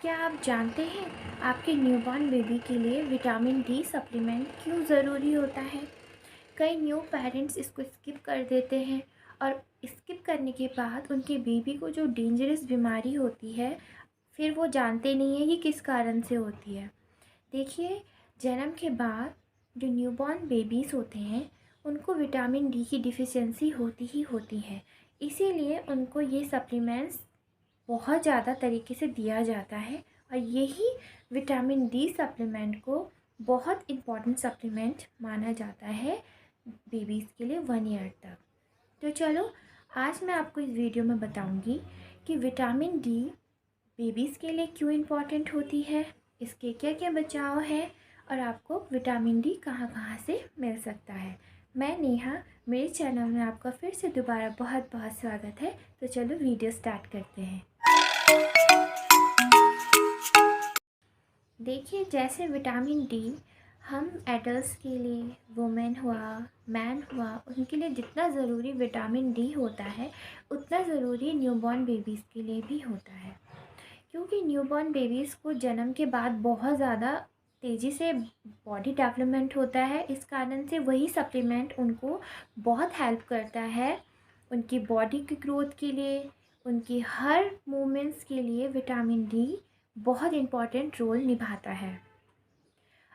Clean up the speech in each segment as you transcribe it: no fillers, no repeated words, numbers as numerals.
क्या आप जानते हैं आपके न्यूबॉर्न बेबी के लिए विटामिन डी सप्लीमेंट क्यों ज़रूरी होता है? कई न्यू पेरेंट्स इसको स्किप कर देते हैं और स्किप करने के बाद उनके बेबी को जो डेंजरस बीमारी होती है, फिर वो जानते नहीं हैं कि किस कारण से होती है। देखिए, जन्म के बाद जो न्यूबॉर्न बेबीज़ होते हैं, उनको विटामिन डी की डिफ़िशियंसी होती ही होती है। इसीलिए उनको ये सप्लीमेंट्स बहुत ज़्यादा तरीके से दिया जाता है और यही विटामिन डी सप्लीमेंट को बहुत इम्पॉर्टेंट सप्लीमेंट माना जाता है बेबीज़ के लिए 1 ईयर तक। तो चलो, आज मैं आपको इस वीडियो में बताऊंगी कि विटामिन डी बेबीज़ के लिए क्यों इम्पॉर्टेंट होती है, इसके क्या क्या बचाव है और आपको विटामिन डी कहाँ कहाँ से मिल सकता है। मैं नेहा, मेरे चैनल में आपका फिर से दोबारा बहुत बहुत स्वागत है। तो चलो वीडियो स्टार्ट करते हैं। देखिए, जैसे विटामिन डी हम एडल्ट्स के लिए, वुमेन हुआ, मैन हुआ, उनके लिए जितना ज़रूरी विटामिन डी होता है, उतना ज़रूरी न्यूबॉर्न बेबीज़ के लिए भी होता है। क्योंकि न्यूबॉर्न बेबीज़ को जन्म के बाद बहुत ज़्यादा तेज़ी से बॉडी डेवलपमेंट होता है। इस कारण से वही सप्लीमेंट उनको बहुत हेल्प करता है उनकी बॉडी की ग्रोथ के लिए, उनकी हर मूवमेंट्स के लिए विटामिन डी बहुत इम्पॉर्टेंट रोल निभाता है।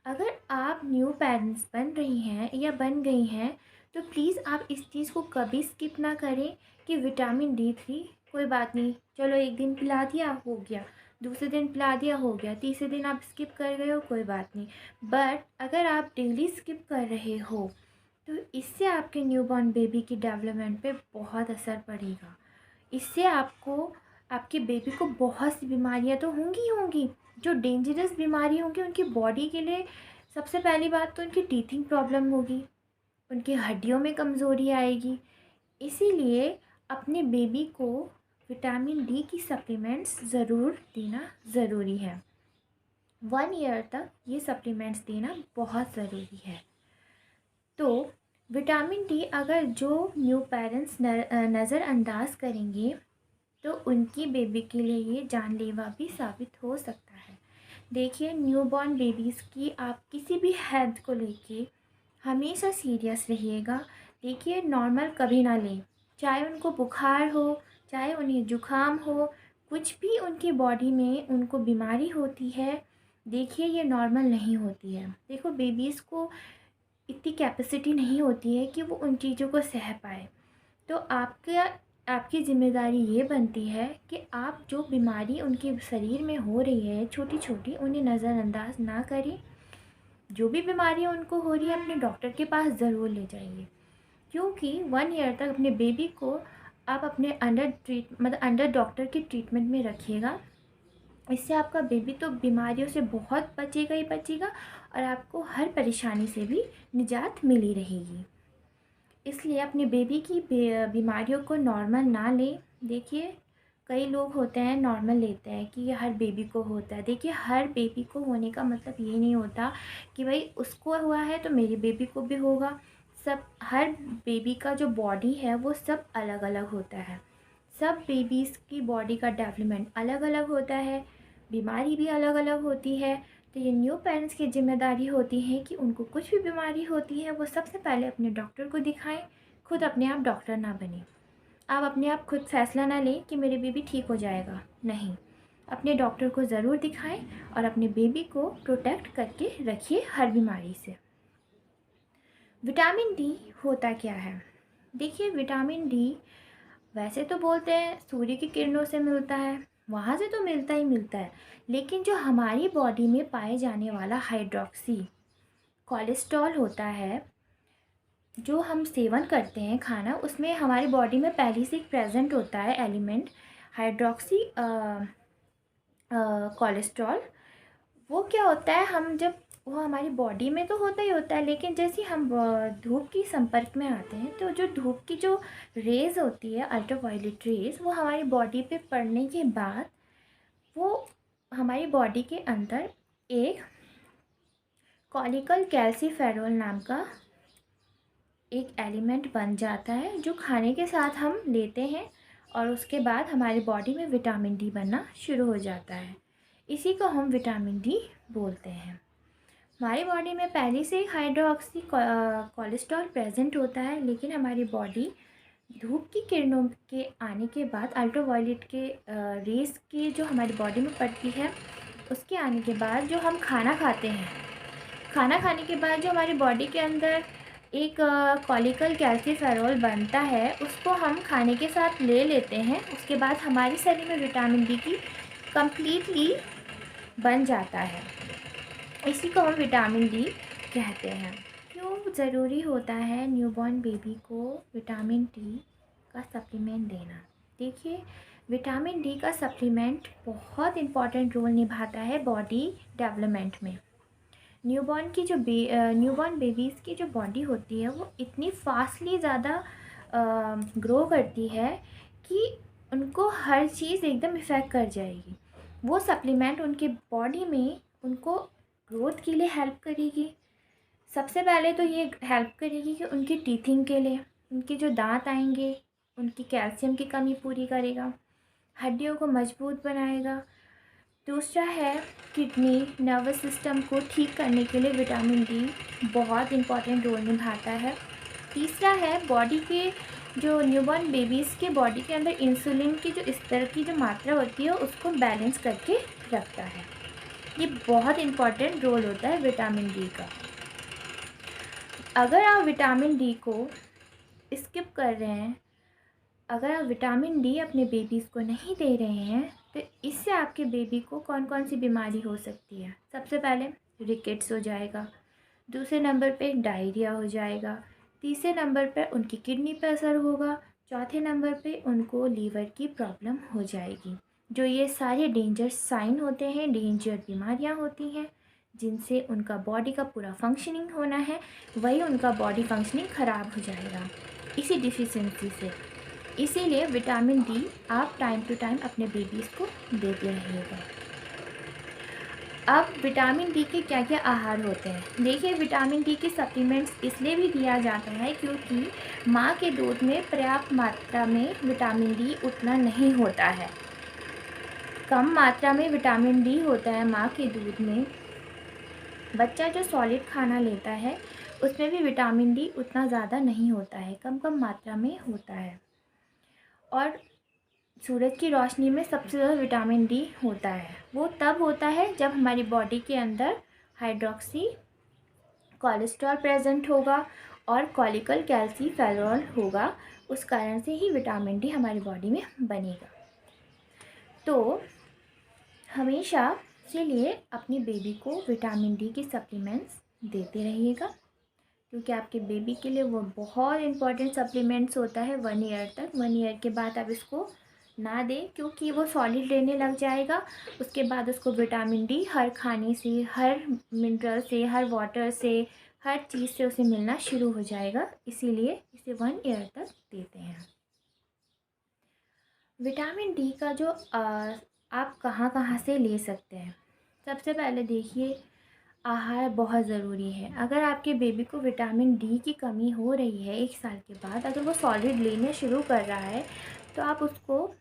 अगर आप न्यू पेरेंट्स बन रही हैं या बन गई हैं, तो प्लीज़ आप इस चीज़ को कभी स्किप ना करें कि विटामिन डी 3 कोई बात नहीं, चलो एक दिन पिला दिया हो गया, दूसरे दिन पिला दिया हो गया, तीसरे दिन आप स्किप कर गए हो, कोई बात नहीं। बट अगर आप डेली स्किप कर रहे हो तो इससे आपके न्यूबॉर्न बेबी की डेवलपमेंट पे बहुत असर पड़ेगा। इससे आपको, आपके बेबी को बहुत सी बीमारियां तो होंगी ही होंगी, जो डेंजरस बीमारी होंगी उनकी बॉडी के लिए। सबसे पहली बात तो उनकी टीथिंग प्रॉब्लम होगी, उनकी हड्डियों में कमज़ोरी आएगी। इसीलिए अपने बेबी को विटामिन डी की सप्लीमेंट्स ज़रूर देना ज़रूरी है। 1 ईयर तक ये सप्लीमेंट्स देना बहुत ज़रूरी है। तो विटामिन डी अगर जो न्यू पेरेंट्स नज़रअंदाज करेंगे तो उनकी बेबी के लिए ये जानलेवा भी साबित हो सकता है। देखिए, न्यूबॉर्न बेबीज़ की आप किसी भी हेल्थ को लेके हमेशा सीरियस रहिएगा। देखिए, नॉर्मल कभी ना लें, चाहे उनको बुखार हो, चाहे उन्हें जुकाम हो, कुछ भी उनकी बॉडी में उनको बीमारी होती है, देखिए ये नॉर्मल नहीं होती है। देखो, बेबीज़ को इतनी कैपेसिटी नहीं होती है कि वो उन चीज़ों को सह पाए। तो आपकी ज़िम्मेदारी ये बनती है कि आप जो बीमारी उनके शरीर में हो रही है छोटी छोटी, उन्हें नज़रअंदाज ना करें। जो भी बीमारी उनको हो रही है, अपने डॉक्टर के पास ज़रूर ले जाइए। क्योंकि 1 ईयर तक अपने बेबी को आप अपने अंडर डॉक्टर की ट्रीटमेंट में रखिएगा। इससे आपका बेबी तो बीमारियों से बहुत बचेगा ही बचेगा और आपको हर परेशानी से भी निजात मिली रहेगी। इसलिए अपने बेबी की बीमारियों को नॉर्मल ना लें। देखिए, कई लोग होते हैं नॉर्मल लेते हैं कि ये हर बेबी को होता है। देखिए, हर बेबी को होने का मतलब ये नहीं होता कि भाई उसको हुआ है तो मेरे बेबी को भी होगा। हर बेबी का जो बॉडी है वो सब अलग अलग होता है। सब बेबीज़ की बॉडी का डेवलपमेंट अलग अलग होता है, बीमारी भी अलग अलग होती है। तो ये न्यू पेरेंट्स की जिम्मेदारी होती है कि उनको कुछ भी बीमारी होती है वो सबसे पहले अपने डॉक्टर को दिखाएं। खुद अपने आप डॉक्टर ना बने। आप अपने आप खुद फैसला ना लें कि मेरे बेबी ठीक हो जाएगा, नहीं। अपने डॉक्टर को ज़रूर दिखाएं और अपने बेबी को प्रोटेक्ट करके रखिए हर बीमारी से। विटामिन डी होता क्या है? देखिए, विटामिन डी वैसे तो बोलते हैं सूर्य की किरणों से मिलता है, वहाँ से तो मिलता ही मिलता है। लेकिन जो हमारी बॉडी में पाए जाने वाला हाइड्रोक्सी कोलेस्ट्रॉल होता है, जो हम सेवन करते हैं खाना, उसमें हमारी बॉडी में पहले से एक प्रेजेंट होता है एलिमेंट, हाइड्रोक्सी कोलेस्ट्रॉल। वो क्या होता है, हम जब वो हमारी बॉडी में तो होता ही होता है, लेकिन जैसे हम धूप की संपर्क में आते हैं तो जो धूप की जो रेज़ होती है, अल्ट्रावायलेट रेज़, वो हमारी बॉडी पे पड़ने के बाद वो हमारी बॉडी के अंदर एक कॉनिकल कैल्सीफेरॉल नाम का एक एलिमेंट बन जाता है, जो खाने के साथ हम लेते हैं और उसके बाद हमारी बॉडी में विटामिन डी बनना शुरू हो जाता है। इसी को हम विटामिन डी बोलते हैं। हमारी बॉडी में पहले से ही हाइड्रोक्सी कोलेस्ट्रॉल प्रेजेंट होता है, लेकिन हमारी बॉडी धूप की किरणों के आने के बाद, अल्ट्रावायलेट के रेस की जो हमारी बॉडी में पड़ती है, उसके आने के बाद जो हम खाना खाते हैं, खाना खाने के बाद जो हमारी बॉडी के अंदर एक कॉलिकल कैल्सीफेरॉल बनता है, उसको हम खाने के साथ ले लेते हैं। उसके बाद हमारे शरीर में विटामिन डी की कम्प्लीटली बन जाता है। इसी को हम विटामिन डी कहते हैं। क्यों ज़रूरी होता है न्यूबॉर्न बेबी को विटामिन डी का सप्लीमेंट देना? देखिए, विटामिन डी का सप्लीमेंट बहुत इम्पॉर्टेंट रोल निभाता है बॉडी डेवलपमेंट में। न्यूबॉर्न बेबीज़ की जो बॉडी होती है वो इतनी फास्टली ज़्यादा ग्रो करती है कि उनको हर चीज़ एकदम इफ़ेक्ट कर जाएगी। वो सप्लीमेंट उनके बॉडी में उनको ग्रोथ के लिए हेल्प करेगी। सबसे पहले तो ये हेल्प करेगी कि उनकी टीथिंग के लिए, उनके जो दांत आएंगे उनकी कैल्शियम की कमी पूरी करेगा, हड्डियों को मजबूत बनाएगा। दूसरा है किडनी, नर्वस सिस्टम को ठीक करने के लिए विटामिन डी बहुत इम्पॉर्टेंट रोल निभाता है। तीसरा है बॉडी के जो न्यूबॉर्न बेबीज़ के बॉडी के अंदर इंसुलिन की जो स्तर की जो मात्रा होती है उसको बैलेंस करके रखता है। ये बहुत इम्पॉर्टेंट रोल होता है विटामिन डी का। अगर आप विटामिन डी को स्किप कर रहे हैं, अगर आप विटामिन डी अपने बेबीज़ को नहीं दे रहे हैं, तो इससे आपके बेबी को कौन कौन सी बीमारी हो सकती है? सबसे पहले रिकेट्स हो जाएगा, दूसरे नंबर पे डायरिया हो जाएगा, तीसरे नंबर पे उनकी किडनी पर असर होगा, चौथे नंबर पे उनको लीवर की प्रॉब्लम हो जाएगी। जो ये सारे डेंजर साइन होते हैं, डेंजर बीमारियां होती हैं जिनसे उनका बॉडी का पूरा फंक्शनिंग होना है, वही उनका बॉडी फंक्शनिंग ख़राब हो जाएगा इसी डिफिशिएंसी से। इसीलिए विटामिन डी आप टाइम टू टाइम अपने बेबीज़ को देते रहिएगा। अब विटामिन डी के क्या क्या आहार होते हैं? देखिए, विटामिन डी के सप्लीमेंट्स इसलिए भी दिया जाता है क्योंकि माँ के दूध में पर्याप्त मात्रा में विटामिन डी उतना नहीं होता है। कम मात्रा में विटामिन डी होता है माँ के दूध में। बच्चा जो सॉलिड खाना लेता है उसमें भी विटामिन डी उतना ज़्यादा नहीं होता है, कम कम मात्रा में होता है। और सूरज की रोशनी में सबसे ज़्यादा विटामिन डी होता है। वो तब होता है जब हमारी बॉडी के अंदर हाइड्रोक्सी कोलेस्ट्रॉल प्रेजेंट होगा और कॉलिकल कैल्सीफेरॉल होगा। उस कारण से ही विटामिन डी हमारी बॉडी में बनेगा। तो हमेशा के लिए अपनी बेबी को विटामिन डी के सप्लीमेंट्स देते रहिएगा, क्योंकि आपके बेबी के लिए वो बहुत इंपॉर्टेंट सप्लीमेंट्स होता है 1 ईयर तक। 1 ईयर के बाद आप इसको ना दें, क्योंकि वो सॉलिड लेने लग जाएगा। उसके बाद उसको विटामिन डी हर खाने से, हर मिनरल से, हर वाटर से, हर चीज़ से उसे मिलना शुरू हो जाएगा। इसीलिए इसे 1 ईयर तक देते हैं। विटामिन डी का जो आप कहाँ कहाँ से ले सकते हैं? सबसे पहले देखिए, आहार बहुत ज़रूरी है। अगर आपके बेबी को विटामिन डी की कमी हो रही है 1 साल के बाद, अगर वो सॉलिड लेने शुरू कर रहा है, तो आप उसको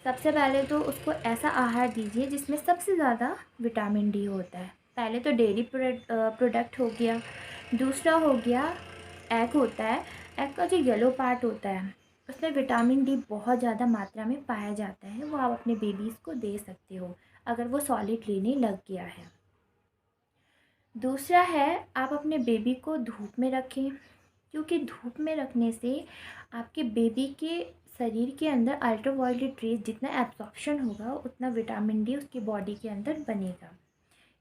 सबसे पहले तो उसको ऐसा आहार दीजिए जिसमें सबसे ज़्यादा विटामिन डी होता है। पहले तो डेयरी प्रोडक्ट हो गया, दूसरा हो गया एग होता है। एग का जो येलो पार्ट होता है उसमें विटामिन डी बहुत ज़्यादा मात्रा में पाया जाता है। वो आप अपने बेबीज़ को दे सकते हो अगर वो सॉलिड लेने लग गया है। दूसरा है, आप अपने बेबी को धूप में रखें, क्योंकि धूप में रखने से आपके बेबी के शरीर के अंदर अल्ट्रावायलेट रेज जितना एब्जॉर्प्शन होगा उतना विटामिन डी उसकी बॉडी के अंदर बनेगा।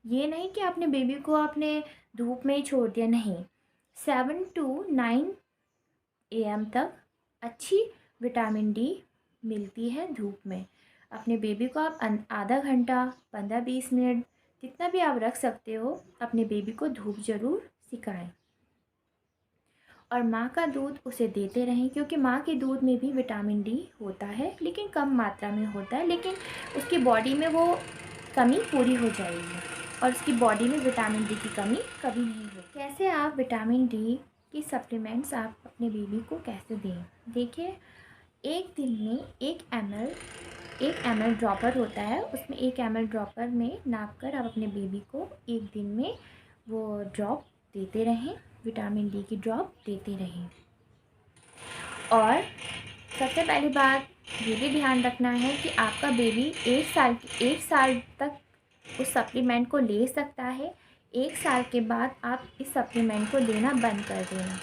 ये नहीं कि आपने बेबी को आपने धूप में ही छोड़ दिया, नहीं। 7 to 9 AM तक अच्छी विटामिन डी मिलती है धूप में। अपने बेबी को आप आधा घंटा, 15-20 मिनट, जितना भी आप रख सकते हो, अपने बेबी को धूप ज़रूर सिखाएं। और माँ का दूध उसे देते रहें, क्योंकि माँ के दूध में भी विटामिन डी होता है, लेकिन कम मात्रा में होता है। लेकिन उसकी बॉडी में वो कमी पूरी हो जाएगी और उसकी बॉडी में विटामिन डी की कमी कभी नहीं होगी। कैसे आप विटामिन डी की सप्लीमेंट्स आप अपने बेबी को कैसे दें? देखिए, एक दिन में 1 ml 1 ml ड्रॉपर होता है, उसमें 1 ml ड्रॉपर में नाप कर आप अपने बेबी को 1 दिन में वो ड्रॉप देते रहें, विटामिन डी की ड्रॉप देते रहें। और सबसे पहली बात ये भी ध्यान रखना है कि आपका बेबी 1 साल तक उस सप्लीमेंट को ले सकता है। 1 साल के बाद आप इस सप्लीमेंट को देना बंद कर देना,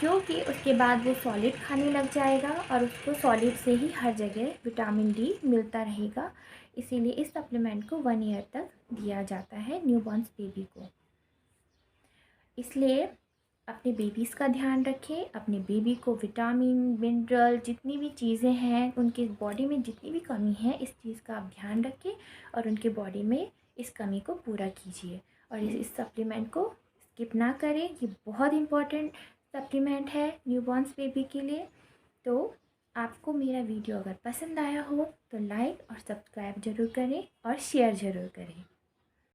क्योंकि उसके बाद वो सॉलिड खाने लग जाएगा और उसको सॉलिड से ही हर जगह विटामिन डी मिलता रहेगा। इसीलिए इस सप्लीमेंट को 1 ईयर तक दिया जाता है न्यूबॉर्न बेबी को। इसलिए अपने बेबीज़ का ध्यान रखें, अपने बेबी को विटामिन, मिनरल जितनी भी चीज़ें हैं, उनके बॉडी में जितनी भी कमी है, इस चीज़ का आप ध्यान रखें और उनके बॉडी में इस कमी को पूरा कीजिए। और इस सप्लीमेंट को स्किप ना करें, ये बहुत इम्पॉर्टेंट सप्लीमेंट है न्यूबॉर्न बेबी के लिए। तो आपको मेरा वीडियो अगर पसंद आया हो तो लाइक और सब्सक्राइब ज़रूर करें और शेयर ज़रूर करें।